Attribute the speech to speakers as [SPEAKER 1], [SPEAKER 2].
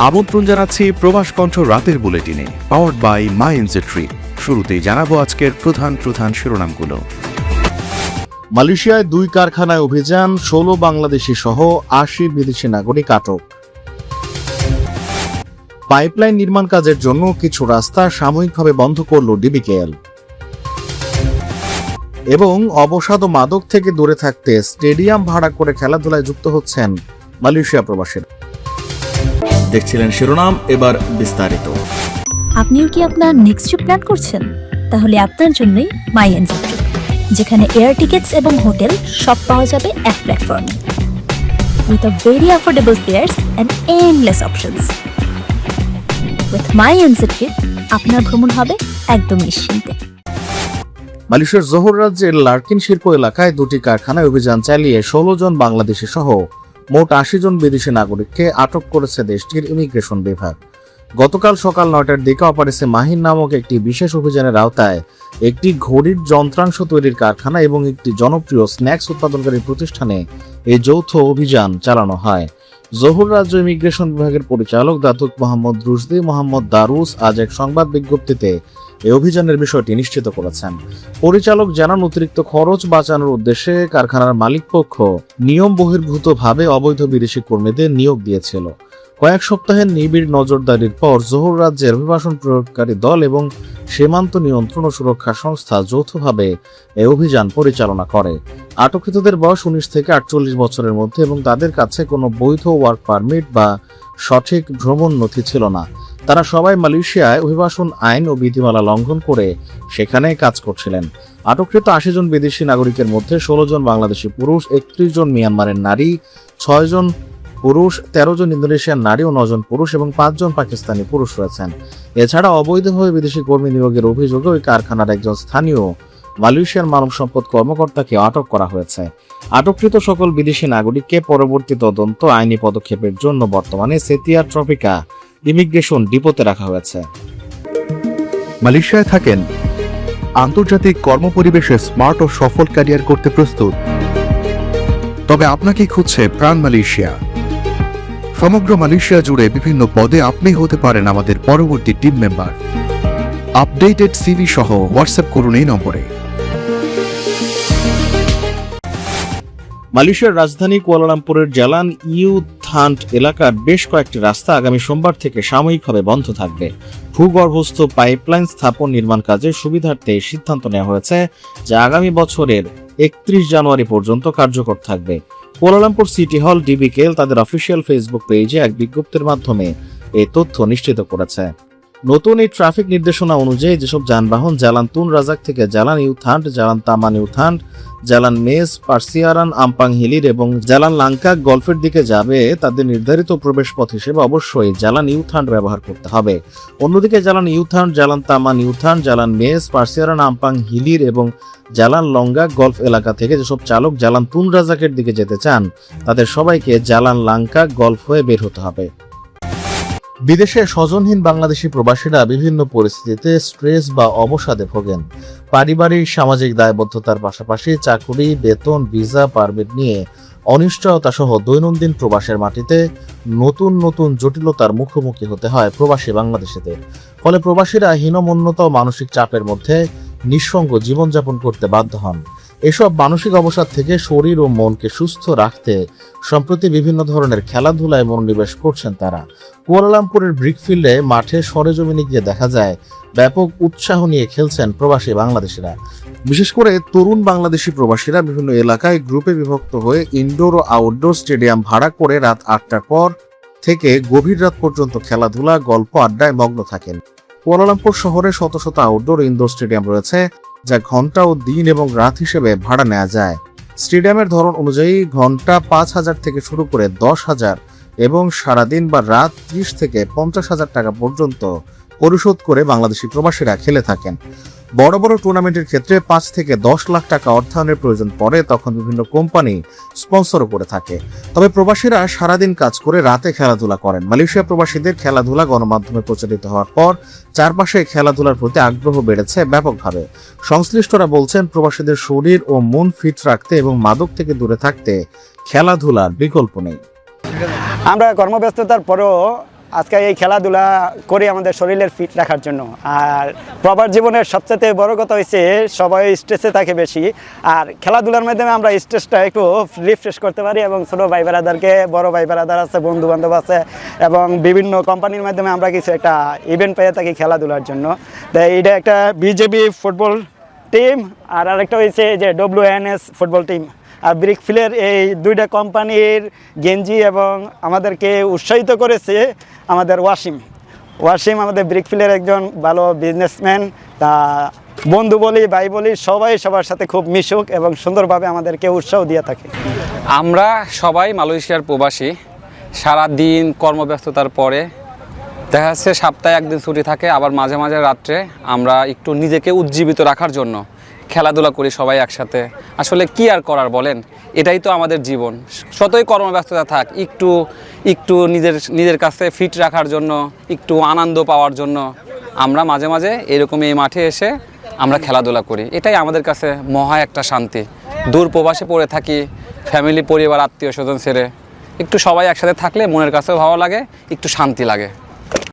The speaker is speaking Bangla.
[SPEAKER 1] আমন্ত্রণ জানাচ্ছি প্রবাস কণ্ঠ রাতের বুলেটিনে, powered by my NJ trip. শুরুতেই জানাবো আজকের প্রধান শিরোনামগুলো।
[SPEAKER 2] মালয়েশিয়ায় 2 কারখানায় অভিযান, 16 বাংলাদেশি সহ 80 বিদেশি নাগরিক আটক। পাইপলাইন নির্মাণ কাজের জন্য কিছু রাস্তা সাময়িকভাবে বন্ধ করল ডিবিকেএল। এবং অবসাদ ও মাদক থেকে দূরে থাকতে স্টেডিয়াম ভাড়া করে খেলাধুলায় যুক্ত হচ্ছেন মালয়েশিয়া প্রবাসীরা। দেখছিলেন শিরোনাম, এবার বিস্তারিত।
[SPEAKER 3] আপনিও কি আপনার নেক্সট ট্রিপ প্ল্যান করছেন? তাহলে আপনার জন্যই মাই এনজে ট্রিপ, যেখানে এয়ার টিকেটস এবং হোটেল সব পাওয়া যাবে এক প্ল্যাটফর্মে, with a very affordable fares and endless options. With my NJ trip আপনার ভ্রমণ হবে একদম নিশ্চিন্তে।
[SPEAKER 2] মালয়েশিয়ার জোহর রাজ্যের লার্কিন শিল্প এলাকায় 2টি কারখানায় অভিযান চালিয়ে 16 জন বাংলাদেশি সহ মোট 80 জন বিদেশি নাগরিককে আটক করেছে দেশটির ইমিগ্রেশন বিভাগ। গতকাল সকাল 9টার দিকে অপারেশন মাহিন নামক একটি বিশেষ অভিযানের আওতায় একটি ঘড়ির যন্ত্রাংশ তৈরির কারখানা এবং একটি জনপ্রিয় স্ন্যাক্স উৎপাদনকারী প্রতিষ্ঠানে এই যৌথ অভিযান চালানো হয়। জোহর রাজ্য ইমিগ্রেশন বিভাগের পরিচালক দাতুক মোহাম্মদ রুশদি মোহাম্মদ দারুস আজ এক সংবাদ বিজ্ঞপ্তিতে এই অভিযানের বিষয়টি নিশ্চিত করেছেন। পরিচালক জানান, অতিরিক্ত খরচ বাঁচানোর উদ্দেশ্যে কারখানার মালিকপক্ষ নিয়ম বহির্ভূতভাবে অবৈধ বিদেশি কর্মীদের নিয়োগ দিয়েছিল। কয়েক সপ্তাহের নিবিড় নজরদারির পর জোহর রাজ্যের অভিবাসন প্রয়োগকারী দল এবং সীমান্ত নিয়ন্ত্রণ ও সুরক্ষা সংস্থা যৌথভাবে এই অভিযান পরিচালনা করে। আটককৃতদের বয়স 19 থেকে 48 বছরের মধ্যে এবং তাদের কাছে কোনো বৈধ ওয়ার্ক পারমিট বা সঠিক ভ্রমণ নথি ছিল না। তারা সবাই মালয়েশিয়ায় অভিবাসন আইন ও বিধিমালা লঙ্ঘন করে সেখানে কাজ করছিলেন। আটককৃত 80 জন বিদেশি নাগরিকের মধ্যে 16 জন বাংলাদেশি পুরুষ, 31 জন মিয়ানমারের নারী, 6 জন পুরুষ, 13 জন ইন্দোনেশিয়ার নারী ও 9 জন পুরুষ এবং 5 জন পাকিস্তানি পুরুষ রয়েছেন। এছাড়া অবৈধভাবে বিদেশি কর্মী নিয়োগের অভিযোগে ওই কারখানার একজন স্থানীয় মালয়েশিয়ার মানব সম্পদ কর্মকর্তাকে আটক করা হয়েছে। আটককৃত সকল বিদেশি নাগরিককে পরবর্তী তদন্ত আইনি পদক্ষেপের জন্য বর্তমানে সেতিয়া ট্রপিকা ইমিগ্রেশন ডিপোতে রাখা হয়েছে।
[SPEAKER 1] মালয়েশিয়ায় থাকেন, আন্তর্জাতিক কর্মপরিবেশে স্মার্ট ও সফল ক্যারিয়ার করতে প্রস্তুত, তবে আপনাকে খুঁজছে প্রাণ মালয়েশিয়া। সমগ্র মালয়েশিয়া জুড়ে বিভিন্ন পদে আপনি হতে পারেন আমাদের পরবর্তী টিম মেম্বার। আপডেটেড সিভি সহ হোয়াটসঅ্যাপ করুন এই নম্বরে।
[SPEAKER 2] মালয়েশিয়ার রাজধানী কুয়ালালামপুরের জালান ইউথান্ট এলাকার বেশ কয়েকটি রাস্তা আগামী সোমবার থেকে সাময়িকভাবে বন্ধ থাকবে। ভূগর্ভস্থ পাইপলাইন স্থাপন নির্মাণ কাজের সুবিধার্থে সিদ্ধান্ত নেওয়া হয়েছে, যা আগামী বছরের 31 জানুয়ারি পর্যন্ত কার্যকর থাকবে। কুয়ালালামপুর সিটি হল ডিবিকেএল তাদের অফিসিয়াল ফেসবুক পেজে এক বিজ্ঞপ্তির মাধ্যমে এই তথ্য নিশ্চিত করেছে। নতুন এই ট্রাফিক নির্দেশনা অনুযায়ী যেসব যানবাহন জালান তুন রাজাক থেকে জালান ইউথান্ট, জালান তামান ইউথান্ট, জালান মেস, পার্সিয়ারান আম্পাং হিলির এবং জালান লাংকাক গল্ফের দিকে যাবে, তাদের নির্ধারিত প্রবেশ পথ হিসেবে অবশ্যই জালান ইউথান্ট ব্যবহার করতে হবে। অন্যদিকে জালান ইউথান্ট, জালান তামান ইউথান্ট, জালান মেস, পার্সিয়ারান আম্পাং হিলির এবং জালান লঙ্গাক গল্ফ এলাকা থেকে যেসব চালক জালান তুন রাজাকের দিকে যেতে চান, তাদের সবাইকে জালান লাংকাক গল্ফ হয়ে বের হতে হবে। বিদেশে স্বজনহীন বাংলাদেশি প্রবাসীরা বিভিন্ন পরিস্থিতিতে স্ট্রেস বা অবসাদে ভোগেন। পারিবারিক সামাজিক দায়বদ্ধতার পাশাপাশি চাকুরি, বেতন, ভিসা, পারমিট নিয়ে অনিশ্চয়তা সহ দৈনন্দিন প্রবাসের মাটিতে নতুন নতুন জটিলতার মুখোমুখি হতে হয় প্রবাসী বাংলাদেশিদের। ফলে প্রবাসীরা হীনমন্যতা ও মানসিক চাপের মধ্যে নিঃসঙ্গ জীবনযাপন করতে বাধ্য হন। এসব মানসিক অবসাদ থেকে শরীর ও মনকে সুস্থ রাখতে সম্প্রতি বিভিন্ন ধরনের খেলাধুলায় মনোনিবেশ করছেন তারা। কুয়ালালামপুরের ব্রিকফিল্ডে মাঠে সরেজমিনে গিয়ে দেখা যায় ব্যাপক উৎসাহ নিয়ে খেলছেন প্রবাসী বাংলাদেশিরা। বিশেষ করে তরুণ বাংলাদেশি প্রবাসীরা বিভিন্ন এলাকায় গ্রুপে বিভক্ত হয়ে ইনডোর ও আউটডোর স্টেডিয়াম ভাড়া করে রাত 8টার পর থেকে গভীর রাত পর্যন্ত খেলাধুলা, গল্প, আড্ডায় মগ্ন থাকেন। কুয়ালালামপুর শহরে শত শত আউটডোর ও ইনডোর স্টেডিয়াম রয়েছে, যা ঘন্টা ও দিন এবং রাত হিসেবে ভাড়া নেওয়া যায়। স্টেডিয়ামের ধরন অনুযায়ী ঘন্টা 5,000 থেকে শুরু করে 10,000 এবং সারাদিন বা রাত 30 থেকে 50,000 টাকা পর্যন্ত পরিশোধ করে বাংলাদেশি প্রবাসীরা খেলে থাকেন। বড় বড় টুর্নামেন্টের ক্ষেত্রে 5 থেকে 10 লাখ টাকা অর্থায়নের প্রয়োজন পড়ে, তখন বিভিন্ন কোম্পানি স্পন্সরও করে থাকে। তবে প্রবাসীরা সারাদিন কাজ করে রাতে খেলাধুলা করেন। মালয়েশিয়া প্রবাসীদের খেলাধুলা গণমাধ্যমে প্রচারিত হওয়ার পর চারপাশে খেলাধুলার প্রতি আগ্রহ বেড়েছে ব্যাপকভাবে। সংশ্লিষ্টরা বলছেন, প্রবাসীদের শরীর ও মন ফিট রাখতে এবং মাদক থেকে দূরে থাকতে খেলাধুলার বিকল্প নেই।
[SPEAKER 4] আমরা কর্মব্যস্ততার পরেও আজকে এই খেলাধুলা করি আমাদের শরীরের ফিট রাখার জন্য। আর প্রবাস জীবনের সবচেয়ে বড় কথা হচ্ছে সবাই স্ট্রেসে থাকে বেশি, আর খেলাধুলার মাধ্যমে আমরা স্ট্রেসটা একটু রিফ্রেশ করতে পারি এবং ছোটো ভাই বেড়াদারকে, বড় ভাই বেড়াদার আছে, বন্ধু বান্ধব আছে এবং বিভিন্ন কোম্পানির মাধ্যমে আমরা কিছু একটা ইভেন্ট পেয়ে থাকি খেলাধুলার জন্য। তাই এটা একটা বিজেপি ফুটবল টিম আর আরেকটা হয়েছে যে WNS ফুটবল টিম। আর ব্রিকফিলের এই দুইটা কোম্পানির গেঞ্জি এবং আমাদেরকে উৎসাহিত করেছে আমাদের ওয়াসিম আমাদের ব্রিকফিলের একজন ভালো বিজনেসম্যান। তা বন্ধু বলি, ভাই বলি, সবাই সবার সাথে খুব মিশুক এবং সুন্দরভাবে আমাদেরকে উৎসাহ দিয়ে থাকে।
[SPEAKER 5] আমরা সবাই মালয়েশিয়ার প্রবাসী। সারা দিন কর্মব্যস্ততার পরে দেখা যাচ্ছে সপ্তাহে একদিন ছুটি থাকে, আবার মাঝে মাঝে রাত্রে আমরা একটু নিজেকে উজ্জীবিত রাখার জন্য খেলাধুলা করি সবাই একসাথে। আসলে কি আর করার বলেন, এটাই তো আমাদের জীবন। যতই কর্মব্যস্ততা থাক, একটু নিজের কাছে ফিট রাখার জন্য, একটু আনন্দ পাওয়ার জন্য আমরা মাঝে মাঝে এরকম এই মাঠে এসে আমরা খেলাধুলা করি। এটাই আমাদের কাছে মহা একটা শান্তি। দূর প্রবাসে পড়ে থাকি, ফ্যামিলি, পরিবার, আত্মীয় স্বজন ছেড়ে একটু সবাই একসাথে থাকলে মনের কাছেও ভালো লাগে, একটু শান্তি লাগে।